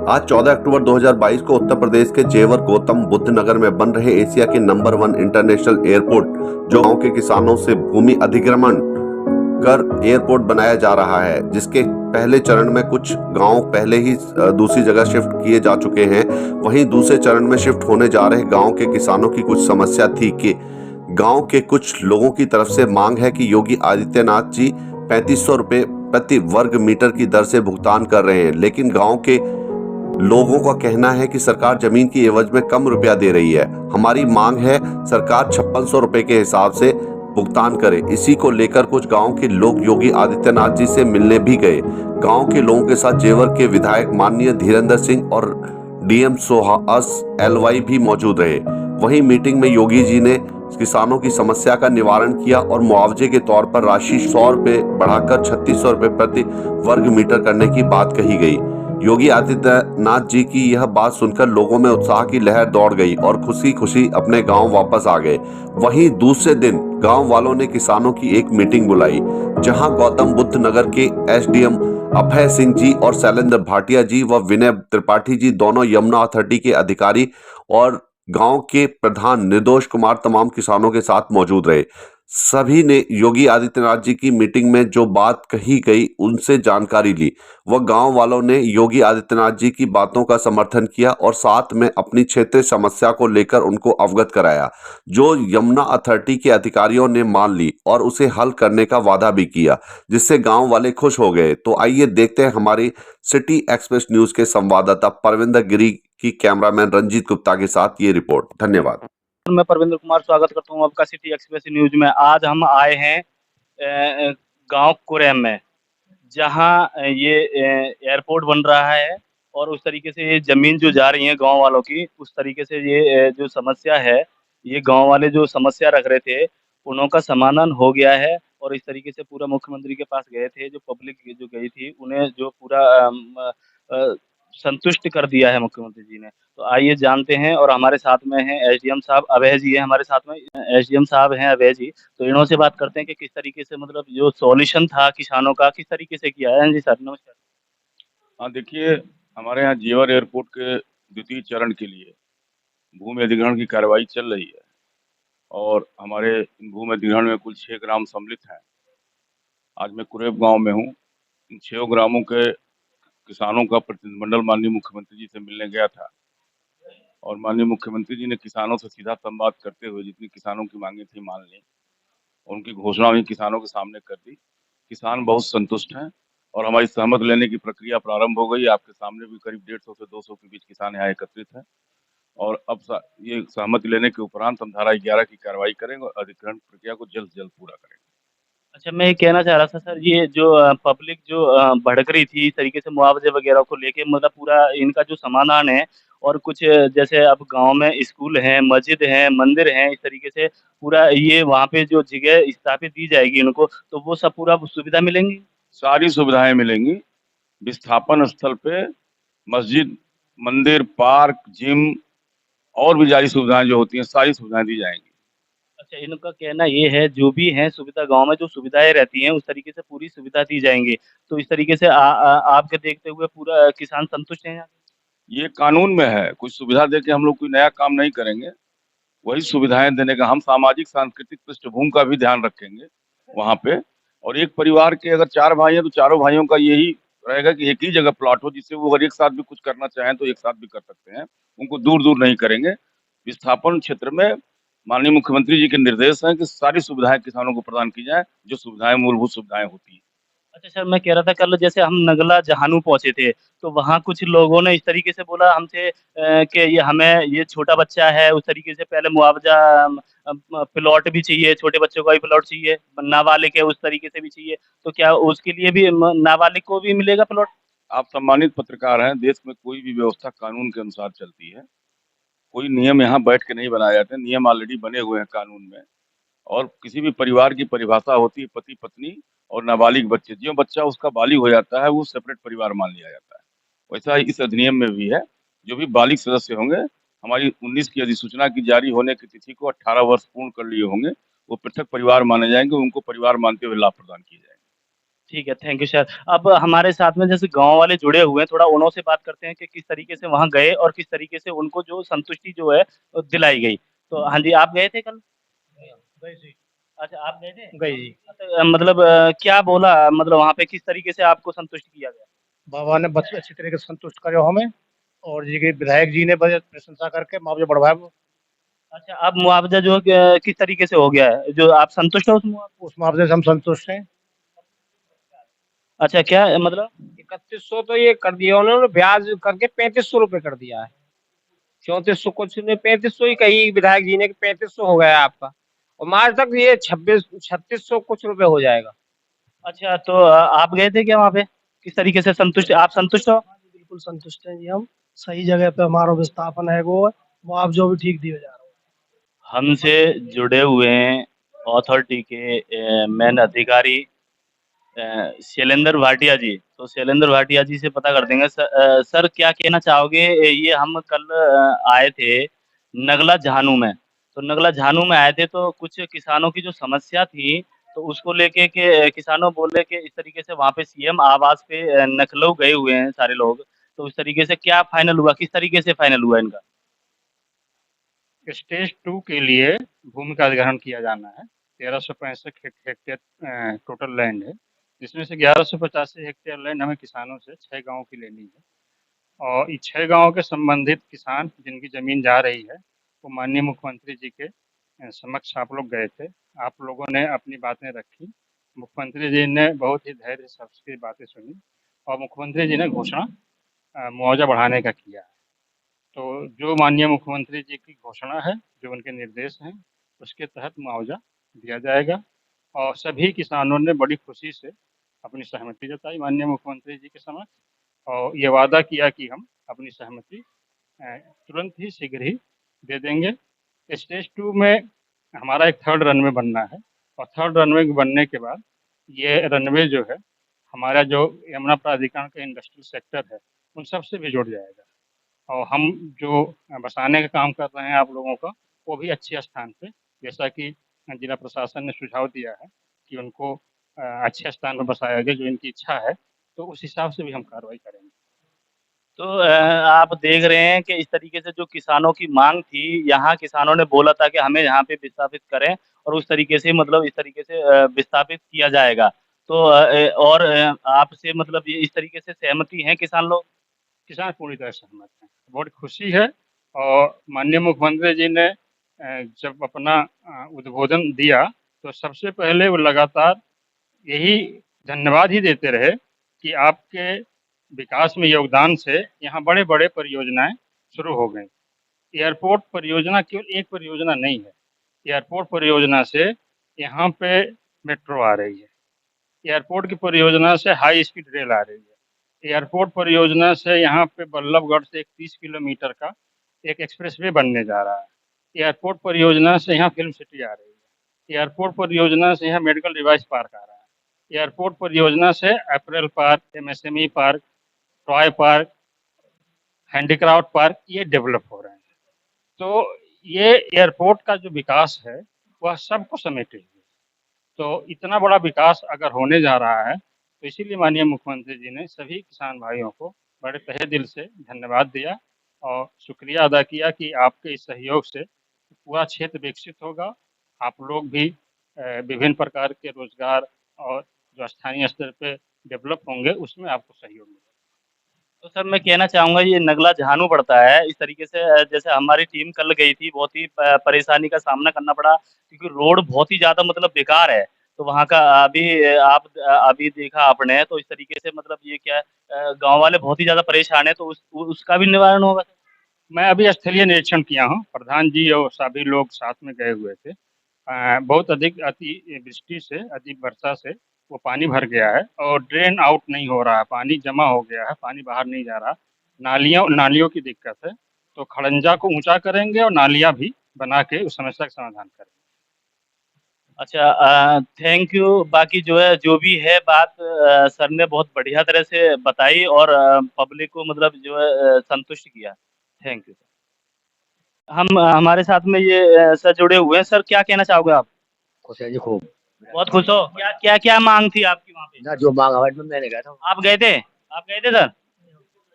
आज 14 अक्टूबर 2022 को उत्तर प्रदेश के जेवर गौतम बुद्ध नगर में बन रहे एशिया के नंबर 1 इंटरनेशनल एयरपोर्ट जो गांव के किसानों से भूमि अधिग्रहण कर एयरपोर्ट बनाया जा रहा है, जिसके पहले चरण में कुछ गांव पहले ही दूसरी जगह शिफ्ट किए जा चुके हैं। वहीं दूसरे चरण में शिफ्ट होने जा रहे गांव के किसानों की कुछ समस्या थी कि गांव के कुछ लोगों की तरफ से मांग है कि योगी आदित्यनाथ जी 3500 रुपए प्रति वर्ग मीटर की दर से भुगतान कर रहे हैं, लेकिन गांव के लोगों का कहना है कि सरकार जमीन की एवज में कम रुपया दे रही है। हमारी मांग है सरकार 5600 रुपए के हिसाब से भुगतान करे। इसी को लेकर कुछ गांव के लोग योगी आदित्यनाथ जी से मिलने भी गए। गांव के लोगों के साथ जेवर के विधायक माननीय धीरेन्द्र सिंह और डीएम सुहास एलवाई भी मौजूद रहे। वहीं मीटिंग में योगी जी ने किसानों की समस्या का निवारण किया और मुआवजे के तौर पर राशि 100 रुपए बढ़ाकर 3600 रुपए प्रति वर्ग मीटर करने की बात कही गई। योगी आदित्यनाथ जी की यह बात सुनकर लोगों में उत्साह की लहर दौड़ गई और खुशी खुशी अपने गांव वापस आ गए। वहीं दूसरे दिन गांव वालों ने किसानों की एक मीटिंग बुलाई, जहां गौतम बुद्ध नगर के एसडीएम अभय सिंह जी और शैलेंद्र भाटिया जी व विनय त्रिपाठी जी दोनों यमुना अथॉरिटी के अधिकारी और गांव के प्रधान निर्दोष कुमार तमाम किसानों के साथ मौजूद रहे। सभी ने योगी आदित्यनाथ जी की मीटिंग में जो बात कही गई उनसे जानकारी ली। वह गांव वालों ने योगी आदित्यनाथ जी की बातों का समर्थन किया और साथ में अपनी क्षेत्रीय समस्या को लेकर उनको अवगत कराया, जो यमुना अथॉरिटी के अधिकारियों ने मान ली और उसे हल करने का वादा भी किया, जिससे गांव वाले खुश हो गए। तो आइए देखते हैं हमारी सिटी एक्सप्रेस न्यूज के संवाददाता परविंदर गिरी की कैमरामैन रंजीत गुप्ता के साथ ये रिपोर्ट। धन्यवाद। मैं परविंदर कुमार स्वागत करता हूं आपका सिटी एक्सप्रेस न्यूज में। आज हम आए हैं गांव कुरैम में, जहां ये एयरपोर्ट बन रहा है और उस तरीके से ये जमीन जो जा रही है गांव वालों की, उस तरीके से ये जो समस्या है, ये गांव वाले जो समस्या रख रहे थे उनका समाधान हो गया है। और इस तरीके से पूरा मुख्यमंत्री के पास गए थे, जो पब्लिक जो गई थी उन्हें जो पूरा अ, संतुष्ट कर दिया है मुख्यमंत्री जी ने। तो आइए जानते हैं। और हमारे साथ में हैं एसडीएम साहब, अभय जी है हमारे साथ में। एसडीएम साहब हैं अभय जी, तो इन्हों से बात करते हैं कि किस तरीके से मतलब जो सॉल्यूशन था किसानों का किस तरीके से किया है। हाँ जी सर, नमस्कार। हाँ, देखिए, हमारे यहाँ जेवर एयरपोर्ट के द्वितीय चरण के लिए भूमि अधिग्रहण की कार्रवाई चल रही है और हमारे भूमि अधिग्रहण में कुल 6 ग्राम सम्मिलित हैं। आज मैं कुरेब गांव में हूँ। इन 6 ग्रामों के किसानों का प्रतिनिधिमंडल माननीय मुख्यमंत्री जी से मिलने गया था और माननीय मुख्यमंत्री जी ने किसानों से सीधा संवाद करते हुए जितनी किसानों की मांगे थी मान ली और उनकी घोषणा भी किसानों के सामने कर दी। किसान बहुत संतुष्ट हैं और हमारी सहमत लेने की प्रक्रिया प्रारंभ हो गई। आपके सामने भी करीब 150 से 200 के बीच किसान यहाँ एकत्रित हैं और अब ये सहमति लेने के उपरांत हम धारा 11 की कार्रवाई करेंगे और अधिग्रहण प्रक्रिया को जल्द से जल्द पूरा करेंगे। अच्छा, मैं ये कहना चाह रहा था सर, ये जो पब्लिक जो भड़क रही थी इस तरीके से मुआवजे वगैरह को लेके, मतलब पूरा इनका जो समाधान है। और कुछ जैसे अब गांव में स्कूल हैं, मस्जिद हैं, मंदिर हैं, इस तरीके से पूरा ये वहाँ पे जो जगह स्थापित दी जाएगी इनको, तो वो सब पूरा सुविधा मिलेंगी। सारी सुविधाएं मिलेंगी। विस्थापन स्थल पे मस्जिद, मंदिर, पार्क, जिम और भी जारी सुविधाएं जो होती हैं सारी सुविधाएं दी जाएंगी। अच्छा, इनका कहना ये है जो भी है सुविधा गांव में जो सुविधाएं रहती हैं उस तरीके से पूरी सुविधा दी जाएंगी। तो इस तरीके से आपके देखते हुए पूरा किसान संतुष्ट हैं यहाँ ये कानून में है, कुछ सुविधा देके हम लोग कोई नया काम नहीं करेंगे। वही सुविधाएं देने का हम सामाजिक सांस्कृतिक पृष्ठभूमि का भी ध्यान रखेंगे वहाँ पे। और एक परिवार के अगर 4 भाई हैं तो चारों भाइयों का यही रहेगा कि एक ही जगह प्लॉट हो, जिससे वो अगर एक साथ भी कुछ करना चाहें तो एक साथ भी कर सकते हैं। उनको दूर-दूर नहीं करेंगे। विस्थापन क्षेत्र में माननीय मुख्यमंत्री जी के निर्देश हैं कि सारी सुविधाएं किसानों को प्रदान की जाए, जो सुविधाएं मूलभूत सुविधाएं होती हैं। अच्छा सर, मैं कह रहा था कल जैसे हम नगला जहानू पहुंचे थे, तो वहाँ कुछ लोगों ने इस तरीके से बोला हमसे कि ये हमें ये छोटा बच्चा है, उस तरीके से पहले मुआवजा प्लॉट भी चाहिए, छोटे बच्चों का भी प्लॉट चाहिए, नाबालिग है उस तरीके से भी चाहिए। तो क्या उसके लिए भी नाबालिग को भी मिलेगा प्लॉट? आप सम्मानित पत्रकार हैं, देश में कोई भी व्यवस्था कानून के अनुसार चलती है। कोई नियम यहाँ बैठ के नहीं बनाए जाते, नियम ऑलरेडी बने हुए हैं कानून में। और किसी भी परिवार की परिभाषा होती है पति-पत्नी और नाबालिग बच्चे। जो बच्चा उसका बालिग हो जाता है, वो सेपरेट परिवार मान लिया जाता है। वैसा ही इस अधिनियम में भी है, जो भी बालिग सदस्य होंगे, हमारी 19 की अधिसूचना की जारी होने की तिथि को 18 वर्ष पूर्ण कर लिए होंगे, वो पृथक परिवार माने जाएँगे, उनको परिवार मानते हुए लाभ प्रदान किए जाएँगे। ठीक है, थैंक यू सर। अब हमारे साथ में जैसे गाँव वाले जुड़े हुए हैं, थोड़ा उन्हों से बात करते हैं कि किस तरीके से वहाँ गए और किस तरीके से उनको जो संतुष्टि जो है दिलाई गई। तो हाँ जी, आप गए थे कल? गए थे। अच्छा, आप गए थे? गए जी। अच्छा, मतलब क्या बोला, मतलब वहाँ पे किस तरीके से आपको संतुष्ट किया गया? बाबा ने बस अच्छी तरीके से संतुष्ट करो हमें, और जी के विधायक जी ने बड़े प्रशंसा करके मुआवजा बढ़वाया। अच्छा, अब मुआवज़ा जो है किस तरीके से हो गया है? जो आप संतुष्ट हो उस मुआवजे से हम संतुष्ट हैं। अच्छा, क्या मतलब? 3100 तो ये कर दिया उन्होंने, ब्याज करके 3500 रुपए कर दिया है। 3400 कुछ ने 3500 ही कही विधायक जी ने कि 3500 हो गया आपका, और मार्च तक ये 3600 कुछ रुपए हो जाएगा। अच्छा, तो आप गए थे क्या वहाँ पे? किस तरीके से संतुष्ट, आप संतुष्ट हो? हाँ जी, बिल्कुल संतुष्ट हैं जी हम। सही जगह पे हमारा विस्थापन है वो, मुआवजा भी ठीक दिया जा रहा है। हमसे जुड़े हुए हैं अथॉरिटी के मेन अधिकारी शैलेंद्र भाटिया जी। तो शैलेंद्र भाटिया जी से पता कर देंगे। सर क्या कहना चाहोगे? ये हम कल आए थे नगला झानू में। तो नगला झानू में आए थे तो कुछ किसानों की जो समस्या थी, तो उसको लेके के किसानों बोले कि इस तरीके से वहाँ पे सीएम आवास पे लखनऊ गए हुए हैं सारे लोग। तो उस तरीके से क्या फाइनल हुआ? किस तरीके से फाइनल हुआ इनका? स्टेज 2 के लिए भूमि का अधिग्रहण किया जाना है। 1365 हेक्टेयर टोटल लैंड है, जिसमें से 1185 हेक्टेयर लैंड हमें किसानों से 6 गाँव की लेनी है। और ये 6 गाँव के संबंधित किसान जिनकी ज़मीन जा रही है, वो माननीय मुख्यमंत्री जी के समक्ष आप लोग गए थे। आप लोगों ने अपनी बातें रखी। मुख्यमंत्री जी ने बहुत ही धैर्य से सबकी बातें सुनी, और मुख्यमंत्री जी ने घोषणा मुआवजा बढ़ाने का किया है। तो जो माननीय मुख्यमंत्री जी की घोषणा है, जो उनके निर्देश हैं, उसके तहत मुआवजा दिया जाएगा। और सभी किसानों ने बड़ी खुशी से अपनी सहमति जताई माननीय मुख्यमंत्री जी के समक्ष, और ये वादा किया कि हम अपनी सहमति तुरंत ही शीघ्र ही दे देंगे। स्टेज 2 में हमारा एक थर्ड रनवे बनना है, और थर्ड रनवे बनने के बाद ये रनवे जो है हमारा जो यमुना प्राधिकरण का इंडस्ट्रियल सेक्टर है, उन सब से भी जुड़ जाएगा। और हम जो बसाने का काम कर रहे हैं आप लोगों का, वो भी अच्छे स्थान पे, जैसा कि जिला प्रशासन ने सुझाव दिया है कि उनको अच्छे स्थान पर बसाया गया, जो इनकी इच्छा है, तो उस हिसाब से भी हम कार्रवाई करेंगे। तो आप देख रहे हैं कि इस तरीके से जो किसानों की मांग थी, यहाँ किसानों ने बोला था कि हमें यहाँ पे विस्थापित करें और उस तरीके से मतलब इस तरीके से विस्थापित किया जाएगा। तो और आपसे मतलब ये इस तरीके से सहमति हैं किसान लोग? किसान पूरी तरह सहमत हैं। बहुत खुशी है, और माननीय मुख्यमंत्री जी ने जब अपना उद्बोधन दिया, तो सबसे पहले वो लगातार यही धन्यवाद ही देते रहे कि आपके विकास में योगदान से यहाँ बड़े-बड़े परियोजनाएँ शुरू हो गई। एयरपोर्ट परियोजना केवल एक परियोजना नहीं है। एयरपोर्ट परियोजना से यहाँ पे मेट्रो आ रही है। एयरपोर्ट की परियोजना से हाई स्पीड रेल आ रही है। एयरपोर्ट परियोजना से यहाँ पे बल्लभगढ़ से एक 30 किलोमीटर का एक एक्सप्रेसवे बनने जा रहा है। एयरपोर्ट परियोजना से यहाँ फिल्म सिटी आ रही है। एयरपोर्ट परियोजना से यहाँ मेडिकल डिवाइस पार्क आ रहा है। एयरपोर्ट परियोजना से apparel park, MSME park, toy park, handicraft park ये डेवलप हो रहे हैं। तो ये एयरपोर्ट का जो विकास है, वह सबको समेटे हुए। तो इतना बड़ा विकास अगर होने जा रहा है, तो इसीलिए माननीय मुख्यमंत्री जी ने सभी किसान भाइयों को बड़े तहे दिल से धन्यवाद दिया, और शुक्रिया अदा किया कि आपके इस सहयोग से पूरा क्षेत्र विकसित होगा। आप लोग भी विभिन्न प्रकार के रोजगार और जो स्थानीय स्तर पे डेवलप होंगे, उसमें आपको सहयोग मिलेगा। तो सर मैं कहना चाहूँगा ये नगला झानू पड़ता है। इस तरीके से जैसे हमारी टीम कल गई थी, बहुत ही परेशानी का सामना करना पड़ा क्योंकि रोड बहुत ही ज़्यादा मतलब बेकार है। तो वहाँ का अभी अभी देखा आपने तो इस तरीके से मतलब ये क्या है, गाँव वाले बहुत ही ज़्यादा परेशान हैं तो उसका भी निवारण होगा सर? मैं अभी स्थलीय निरीक्षण किया हूँ। प्रधान जी और सभी लोग साथ में गए हुए थे। बहुत अधिक अतिवृष्टि से, अति वर्षा से वो पानी भर गया है, और ड्रेन आउट नहीं हो रहा है, पानी जमा हो गया है, पानी बाहर नहीं जा रहा। नालियों की दिक्कत है, तो खड़ंजा को ऊंचा करेंगे और नालियाँ भी बना के उस समस्या का समाधान करेंगे। अच्छा, थैंक यू। बाकी जो है जो भी है बात सर ने बहुत बढ़िया तरह से बताई और पब्लिक को मतलब जो है संतुष्ट किया। Thank you. हम हमारे साथ में ये सर जुड़े हुए हैं। सर क्या कहना चाहोगे आप? खुश है जी खूब। बहुत खुश हो? क्या क्या क्या मांग थी आपकी वहाँ पे? ना जो मांग हमारे में मैंने कहा था। आप गए थे? आप गए थे सर?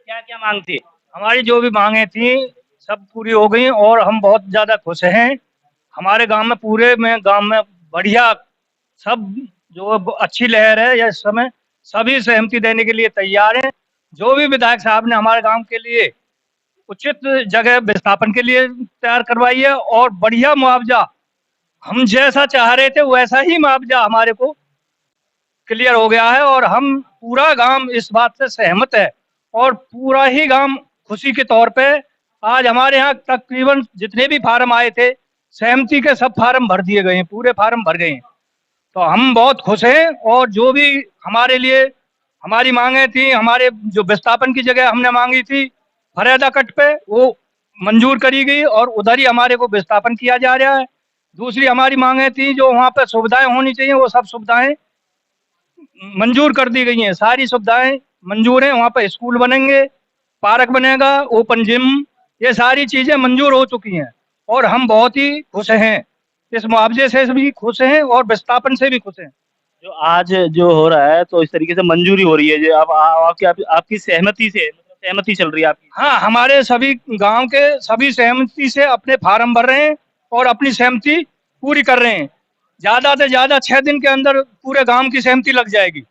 क्या क्या मांग थी? हमारी जो भी मांगे थी सब पूरी हो गई और हम बहुत ज्यादा खुश हैं। हमारे गांव में पूरे में गांव में बढ़िया सब जो अच्छी लहर है या इस समय सभी सहमति देने के लिए तैयार हैं। जो भी विधायक साहब ने हमारे गांव के लिए उचित जगह विस्थापन के लिए तैयार करवाई है और बढ़िया मुआवजा हम जैसा चाह रहे थे वैसा ही मुआवजा हमारे को क्लियर हो गया है और हम पूरा गांव इस बात से सहमत है और पूरा ही गांव खुशी के तौर पे आज हमारे यहाँ तकरीबन जितने भी फार्म आए थे सहमति के सब फार्म भर दिए गए हैं, पूरे फार्म भर गए हैं। तो हम बहुत खुश हैं और जो भी हमारे लिए हमारी मांगे थी, हमारे जो विस्थापन की जगह हमने मांगी थी फरेदा कट पे, वो मंजूर करी गई और उधर ही हमारे को विस्थापन किया जा रहा है। दूसरी हमारी मांगे थी जो वहाँ पे सुविधाएं होनी चाहिए वो सब सुविधाएं मंजूर कर दी गई हैं, सारी सुविधाएं मंजूर हैं। वहाँ पे स्कूल बनेंगे, पार्क बनेगा, ओपन जिम, ये सारी चीजें मंजूर हो चुकी हैं और हम बहुत ही खुश हैं। इस मुआवजे से भी खुश हैं और विस्थापन से भी खुश हैं। जो आज जो हो रहा है तो इस तरीके से मंजूरी हो रही है जो अब आपकी सहमति से मतलब सहमति चल रही है आपकी? हाँ, हमारे सभी गांव के सभी सहमति से अपने फार्म भर रहे हैं और अपनी सहमति पूरी कर रहे हैं। ज्यादा से ज्यादा 6 दिन के अंदर पूरे गांव की सहमति लग जाएगी।